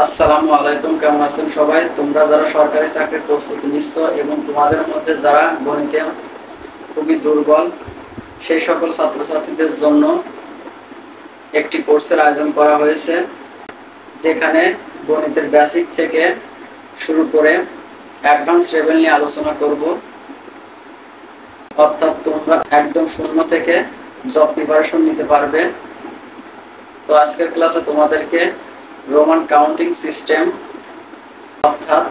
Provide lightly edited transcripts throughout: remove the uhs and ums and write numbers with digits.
আসসালামু আলাইকুম, কেমন আছেন সবাই? তোমরা যারা সরকারি চাকরির প্রস্তুতি নিচ্ছ এবং তোমাদের মধ্যে যারা গণিতে খুবই দুর্বল, সেই সকল ছাত্রছাত্রীদের জন্য একটি কোর্সের আয়োজন করা হয়েছে, যেখানে গণিতের বেসিক থেকে শুরু করে অ্যাডভান্স লেভেল নিয়ে আলোচনা করব। অর্থাৎ তোমরা একদম শূন্য থেকে জব প্রিপারেশন নিতে পারবে। তো আজকের ক্লাসে তোমাদেরকে রোমান কাউন্টিং সিস্টেম অর্থাৎ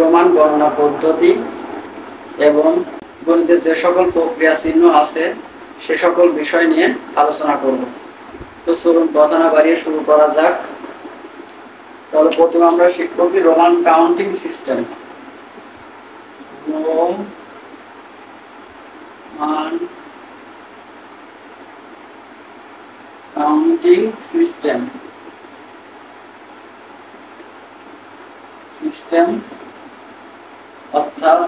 রোমান গণনা পদ্ধতি এবং গণিতের যে সকল প্রক্রিয়া চিহ্ন আছে সে সকল বিষয় নিয়ে আলোচনা করব। তো চলুন কথা না বাড়িয়ে শুরু করা যাক। তাহলে প্রথমে আমরা শিখব কি Roman counting system. Roman counting system অর্থাৎ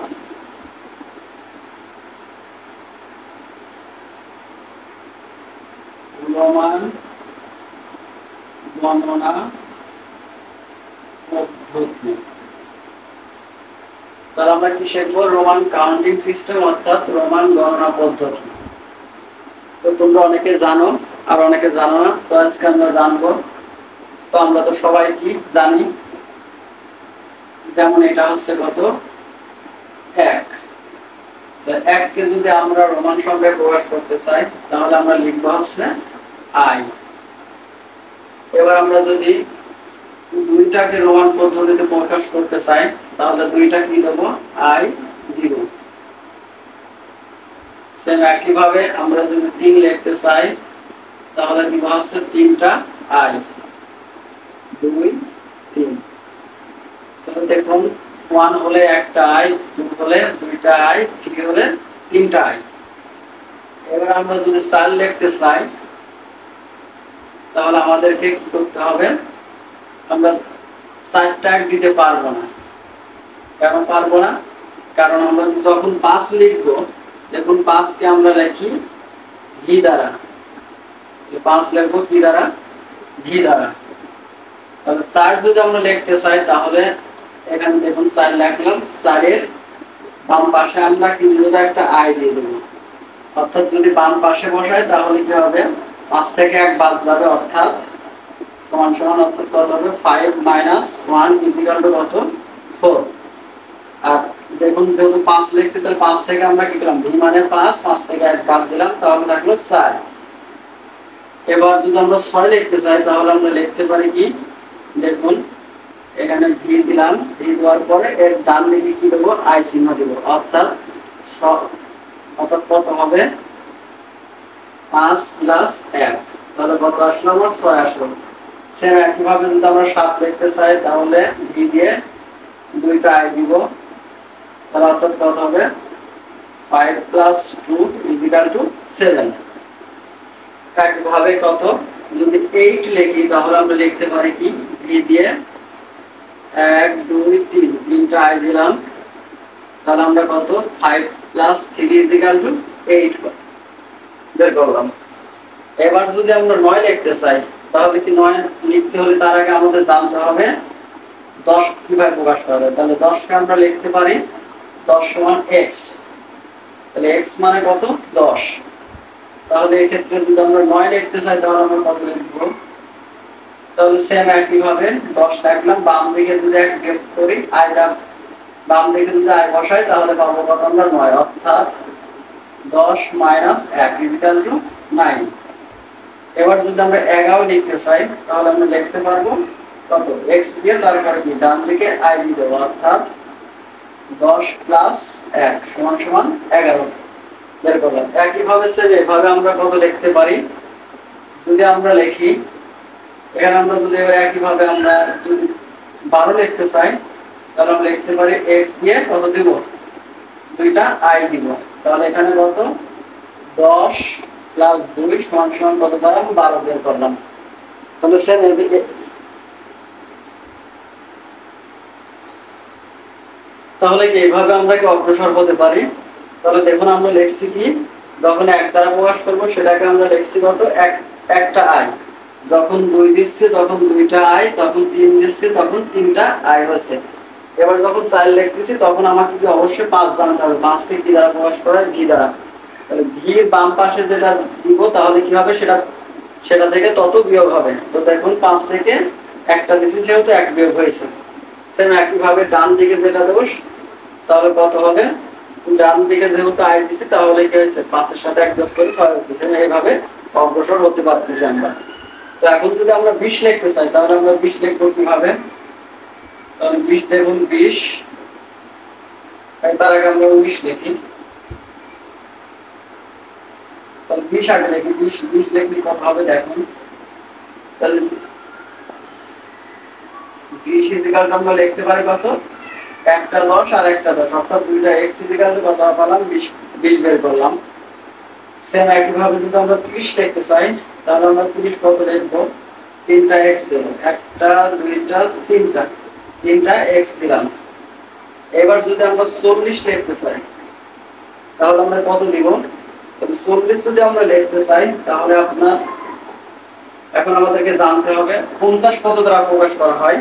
রোমান গণনা পদ্ধতি। তাহলে আমরা কি শিখবো? রোমান কাউন্টিং সিস্টেম অর্থাৎ রোমান গণনা পদ্ধতি। তো তোমরা অনেকে জানো আর অনেকে জানো না, তো আজকে আমরা জানবো। তো আমরা তো সবাই কি জানি, যেমন এটা হচ্ছে কত? 1। এককে যদি আমরা রোমান সংখ্যায় প্রকাশ করতে চাই তাহলে আমরা লিখবো হচ্ছে আই। এবার আমরা যদি দুইটাকে রোমান পদ্ধতিতে প্রকাশ করতে চাই তাহলে দুইটা কি দেবো? আই দিব। সেম একইভাবে আমরা যদি 3 লিখতে চাই তাহলে দিব হচ্ছে 3টা আই, 2 3। তাহলে দেখুন 1 হলে একটা আই, 2 হলে দুইটা আই, 3 হলে তিনটা আই। এবার আমরা যদি 4 লিখতে চাই তাহলে আমাদেরকে কি করতে হবে? আমরা 4টা দিতে পারবো না। কেন পারবো না? কারণ আমরা যখন 5 লিখবো, দেখুন 5 কে আমরা লিখি ভি দ্বারা। 5 লিখবো কি দ্বারা? ভি দ্বারা। তাহলে 4 যদি আমরা লিখতে চাই তাহলে এখানে দেখুন 4 লিখলাম, 4 এর বাম পাশে আমরা কি দেব? একটা আই দিয়ে দেব। অর্থাৎ যদি বাম পাশে বসাই তাহলে কি হবে? 5 থেকে 1 বাদ যাবে, অর্থাৎ সমান সমান, অর্থাৎ কত হবে? 5 - 1 = কত? 4। আর দেখুন যেহেতু 5 লিখছি তাহলে 5 থেকে আমরা কি করলাম? ভি মানে 5 থেকে 1 বাদ দিলাম, তাহলে থাকলো 4। এবার যদি আমরা 6 লিখতে চাই তাহলে আমরা লিখতে পারি কি? দেখুন এখানে ভি দিলাম, ভি দেওয়ার পরে এর ডান দিকে কি দেব? আই চিহ্ন দেব। অর্থাৎ কত হবে? 5 + 1। তাহলে কত আসলো? আমার 6 আসলো। সেম একইভাবে যদি আমরা 7 লিখতে চাই তাহলে ভি দিয়ে দুইটা আই দিব। তাহলে অর্থাৎ কত হবে? 5 + 2 = 7। একইভাবে কত? যদি 8 লিখি তাহলে আমরা লিখতে পারি কি? ভি দিয়ে 1 2 3 তিনটা আই দিলাম। তাহলে আমরা কত? 5 + 3 = 8 বের করলাম। এবার যদি আমরা 9 লিখতে চাই তাহলে কি 9 লিখতে হলে তার আগে আমাদের জানতে হবে 10 কিভাবে প্রকাশ করা যায়। তাহলে 10 কে আমরা লিখতে পারি 10 = x। তাহলে x মানে কত? 10। তাহলে এই ক্ষেত্রে যদি আমরা 9 লিখতে চাই তাহলে আমরা কত লিখব? তাহলে সেম একইভাবে 10 লিখলাম, বাম দিকে যদি 1 বিয়োগ করি, আইটা বাম দিকে যদি আই বসাই তাহলে পাবো কত? আমরা 9। অর্থাৎ 10 - 1 = 9। এবার যদি আমরা 11 লিখতে চাই তাহলে আমরা লিখতে পারবো কত? x দিয়ে তারপরে কি ডান দিকে i দিয়ে দেব। অর্থাৎ 10 + 1 = 11 বের করলাম। একইভাবে সেম এভাবে আমরা কত লিখতে পারি? যদি আমরা লিখি এখানে আমরা যদি এবার একইভাবে আমরা যদি 12 লিখতে চাই তাহলে আমরা লিখতে পারি x দিয়ে কত দিব? দুইটা i দিব। তাহলে এখানে কত? 10 + 2 = কত? 12 বের করলাম। তাহলে সেম তাহলে কি এইভাবে আমরা কি অগ্রসর হতে পারি? তাহলে দেখুন আমরা লিখছি কি? যখন 1 দ্বারা প্রকাশ করব সেটাকে আমরা লিখছি কত? একটা আই। যখন 2 দিচ্ছি তখন 2টা আই, তখন 3 দিচ্ছি তখন 3টা আই হচ্ছে। এবার যখন 4 লিখতেছি তখন আমাকে কি অবশ্যই 5 জানতে হবে। 5 কে কি দ্বারা প্রকাশ করা হয়? ভি দ্বারা। তাহলে ভি এর বাম পাশে যেটা দিব তাহলে কি হবে, সেটা থেকে তত বিয়োগ হবে। তো দেখুন 5 থেকে একটা দিছি সেহেতু 1 বিয়োগ হয়েছে। সেম একই ভাবে ডান দিকে যেটা দেব তাহলে কত হবে, ডান দিকে যেহেতু আই দিছি তাহলে কি হয়েছে, 5 এর সাথে 1 যোগ করে 6 হয়েছে। সেটা এইভাবে অগ্রসর হতে পারতেছি আমরা। তো এখন যদি আমরা 20 লিখতে চাই তাহলে আমরা 20 লিখব কিভাবে, তাহলে 20 দেখুন 20, তার আগে আমরা 19 লিখি। তাহলে 20 আগে লিখি, 20 লিখলে কত হবে দেখুন। তাহলে 20 ইজিক্যাল আমরা লিখতে পারি কত, একটা 10 আর একটা 10, অর্থাৎ দুইটা x ইজিক্যাল কত পেলাম 20 বের করলাম। সেম একইভাবে যদি আমরা 30 লিখতে চাই তাহলে আমরা 30 কত লিখবো, 3টা x দেব, একটা 2টা 3টা x দিলাম। এবার যদি আমরা 40 লিখতে চাই তাহলে আমরা কত দিব, তাহলে 40 যদি আমরা লিখতে চাই তাহলে আপনার এখন আমাদেরকে জানতে হবে 50 কত দ্বারা প্রকাশ করা হয়।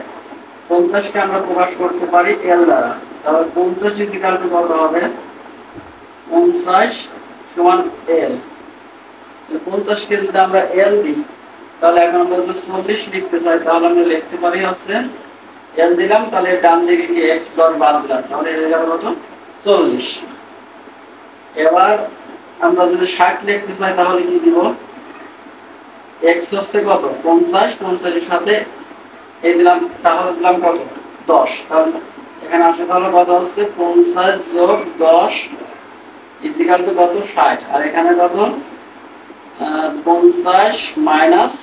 50 কে আমরা প্রকাশ করতে পারি l দ্বারা। তাহলে 50 ইকুয়াল টু কত হবে, 50 সমান l। 50 কে যদি আমরা l দিই তাহলে এখন আমরা যদি 40 লিখতে চাই তাহলে আমরা লিখতে পারি আছে l দিলাম, তাহলে ডান দিকে কি x ডট বাদ দিলাম, তাহলে হয়ে যাবে কত 40। এবার আমরা যদি 60 লিখতে চাই তাহলে কি দিব, x হচ্ছে কত 50, 50 এর সাথে এই দিলাম, তাহলে দিলাম কত 10। তাহলে এখানে আসে তাহলে কত হচ্ছে 50 যোগ 10 ইকুয়াল টু কত 60, আর এখানে কত 50 মাইনাস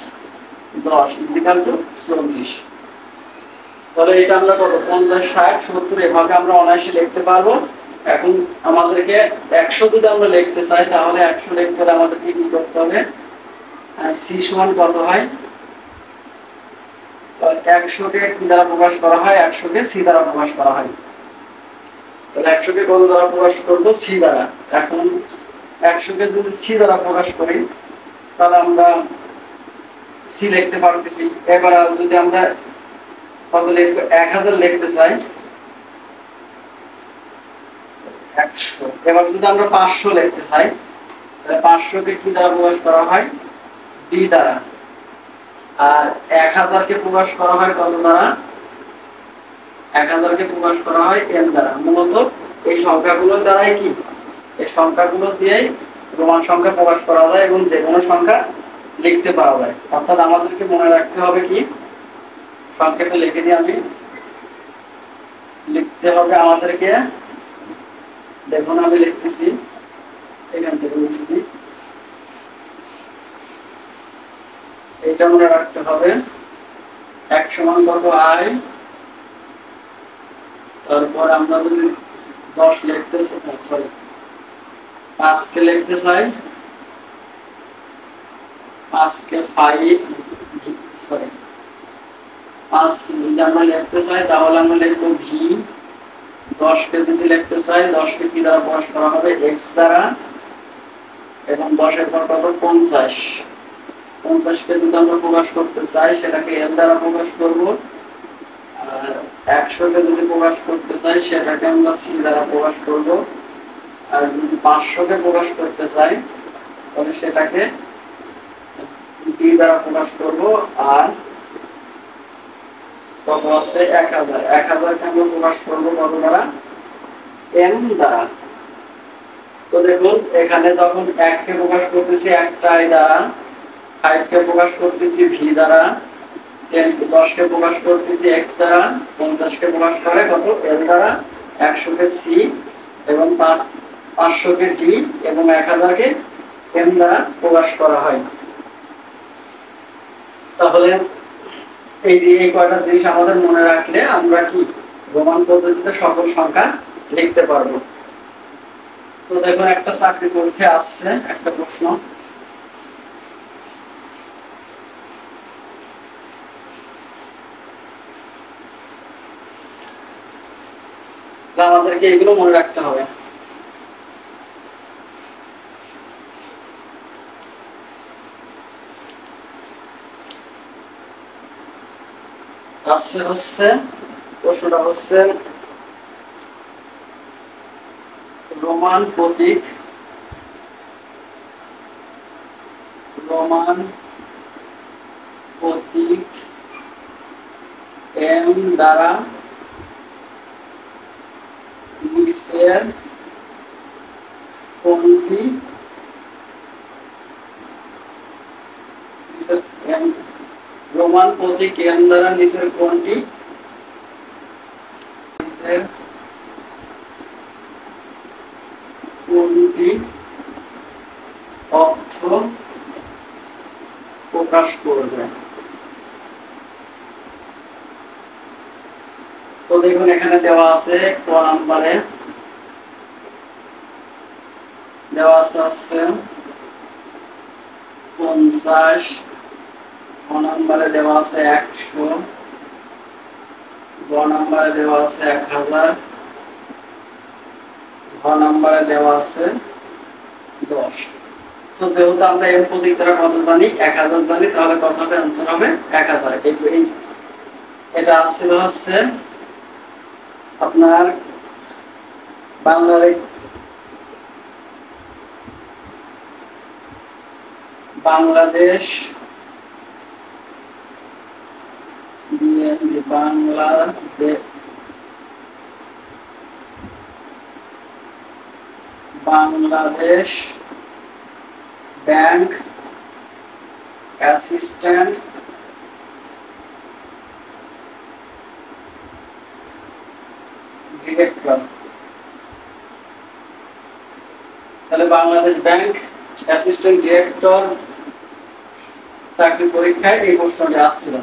10 ইকুয়াল টু 40। তাহলে এটা আমরা কত 50 60 70 এভাবে আমরা অনায়াসে লিখতে পারবো। এখন আমাদেরকে 100 যদি আমরা লিখতে চাই তাহলে 100 লিখতে হলে আমাদেরকে কি করতে হবে, c সমান কত হয়, 100 কে কি দ্বারা প্রকাশ করা হয়, 100 কে c দ্বারা প্রকাশ করা হয়। তাহলে 100 কে কত দ্বারা প্রকাশ করব, c দ্বারা। এখন 100 কে যদি c দ্বারা প্রকাশ করি তাহলে আমরা c লিখতে পারতেছি। এবার যদি আমরা কত লিখব, 1000 লিখতে চাই 100। এবার যদি আমরা 500 লিখতে চাই তাহলে 500 কে কি দ্বারা প্রকাশ করা হয়, d দ্বারা। আর 1000 কে প্রকাশ করা হয় কত দ্বারা, 1000 কে প্রকাশ করা হয় n দ্বারা। মূলত এই সংখ্যাগুলো দ্বারাই কি, এই সংখ্যাগুলো দিয়েই রোমান সংখ্যা প্রকাশ করা যায় এবং যে কোনো সংখ্যা লিখতে পারা যায়। অর্থাৎ আমাদেরকে মনে রাখতে হবে কি, সংক্ষেপে লিখে দিই আমি, লিখতে হবে আমাদেরকে, দেখুন আমি লিখতেছি এখান থেকে লিখছি, এটা মনে রাখতে হবে 1 সমান কত i, তারপর আমরা যদি 10 লিখতে চাই, 5 কে লিখতে চাই, 5 কে 5 যদি আমরা লিখতে চাই তাহলে আমরা লিখবো v। 10 কে যদি লিখতে চাই 10 কে কি দ্বারা প্রকাশ করা হবে, x দ্বারা। এবং 10 এর পর কত 50, 50 কে যদি আমরা প্রকাশ করতে চাই সেটাকে l দ্বারা প্রকাশ করব। আর 100 কে যদি প্রকাশ করতে চাই সেটাকে আমরা c দ্বারা প্রকাশ করব। আর যদি 500 কে প্রকাশ করতে চাই তাহলে সেটাকে d দ্বারা প্রকাশ করব। আর কত আছে 1000, 1000 কে আমরা প্রকাশ করব কত দ্বারা, m দ্বারা। তো দেখুন এখানে যখন 1 কে প্রকাশ করতেছি একটা i দ্বারা, 5 কে প্রকাশ করতেছি v দ্বারা, 10 কে প্রকাশ করতেছি x দ্বারা, 50 কে প্রকাশ করে কত l দ্বারা, 100 কে c এবং 500 কে d এবং 1000 কে m দ্বারা প্রকাশ করা হয়। তাহলে এই যে এই কয়টা জিনিস আমাদের মনে রাখলে আমরা কি রোমান পদ্ধতিতে সকল সংখ্যা লিখতে পারবো। তো দেখুন একটা চাকরি পরীক্ষা আসছে, একটা প্রশ্ন, আমাদেরকে এগুলো মনে রাখতে হবে। আছে হচ্ছে প্রশ্নটা হচ্ছে রোমান প্রতীক এম দ্বারা নিচের কোনটি রোমান প্রতীক এম দ্বারা নিচের কোনটি অর্থ প্রকাশ করবে? তো দেখুন এখানে দেওয়া আছে ক নাম্বারে দেওয়া আছে 50, খ নাম্বারে দেওয়া আছে 100, গ নাম্বারে দেওয়া আছে 1000, ঘ নাম্বারে দেওয়া আছে 10। তো যেহেতু আমরা এম প্রতীক দ্বারা কত জানি 1000 জানি, তাহলে কত হবে? आंसर হবে 1000। এটা আসছিল হচ্ছে আপনার বাংলাদেশ ব্যাংক অ্যাসিস্ট্যান্ট ডিরেক্টর। তাহলে বাংলাদেশ ব্যাংক অ্যাসিস্ট্যান্ট ডিরেক্টর চাকরি পরীক্ষায় এই প্রশ্নটি আসছিল।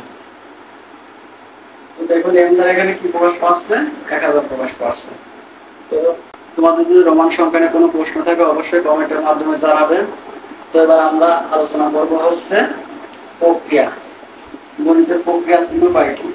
তো দেখুন এম দ্বারা এখানে কি প্রকাশ পাচ্ছে? 1000 প্রকাশ পাচ্ছে। তো তোমাদের যদি রোমান সংখ্যা নিয়ে কোনো প্রশ্ন থাকে অবশ্যই কমেন্টের মাধ্যমে জানাবেন। তো এবার আমরা আলোচনা করব হচ্ছে প্রক্রিয়া। গণিতের প্রক্রিয়া চিহ্ন কয়টি?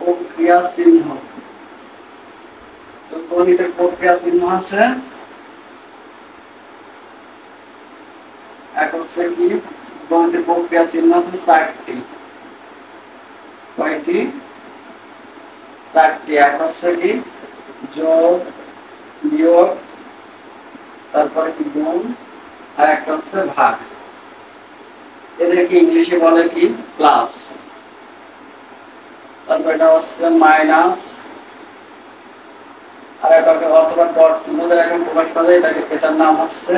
প্রক্রিয়া চিহ্ন। তো গণিতের প্রক্রিয়া চিহ্ন আছে এক হচ্ছে কি গণিতের প্রক্রিয়া চিহ্ন আছে 4টি। কয়টি? 4টি। এক হচ্ছে কি যোগ, বিয়োগ, তারপরে কি গুণ, আর একটা হচ্ছে ভাগ। এদেরকে ইংলিশে বলে কি প্লাস। তারপর এটা হচ্ছে মাইনাস, আর এটাকে অথবা ডট চিহ্ন দ্বারা এখন প্রকাশ করা যায়। এটার নাম হচ্ছে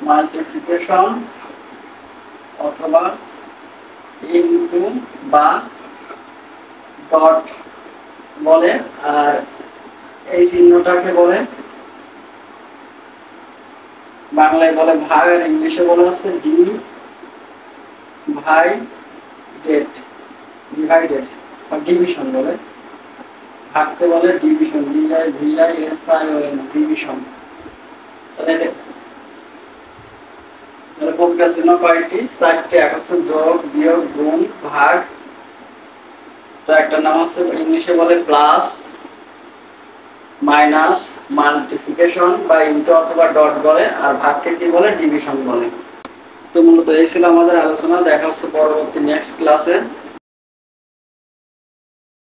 মাল্টিপ্লিকেশন অথবা ইনটু বা ডট বলে। আর এই চিহ্নটাকে বলে বাংলায় বলে ভাগ, আর ইংলিশে বলা হচ্ছে ডিভাইডেড বা ডিভিশন বলে। ভাগকে বলে ডিভিশন, ডিভিশন। তাহলে প্রক্রিয়া চিহ্ন কয়টি? 4টি। এক হচ্ছে যোগ, বিয়োগ, গুণ, ভাগ। তো একটা নাম হচ্ছে ইংলিশে বলে প্লাস, মাইনাস, মাল্টিপ্লিকেশন বা ইনটু অথবা ডট বলে, আর ভাগকে কি বলে? ডিভিশন বলে। তো মূলত এই ছিল আমাদের আলোচনা। দেখা হচ্ছে পরবর্তী নেক্সট ক্লাসে।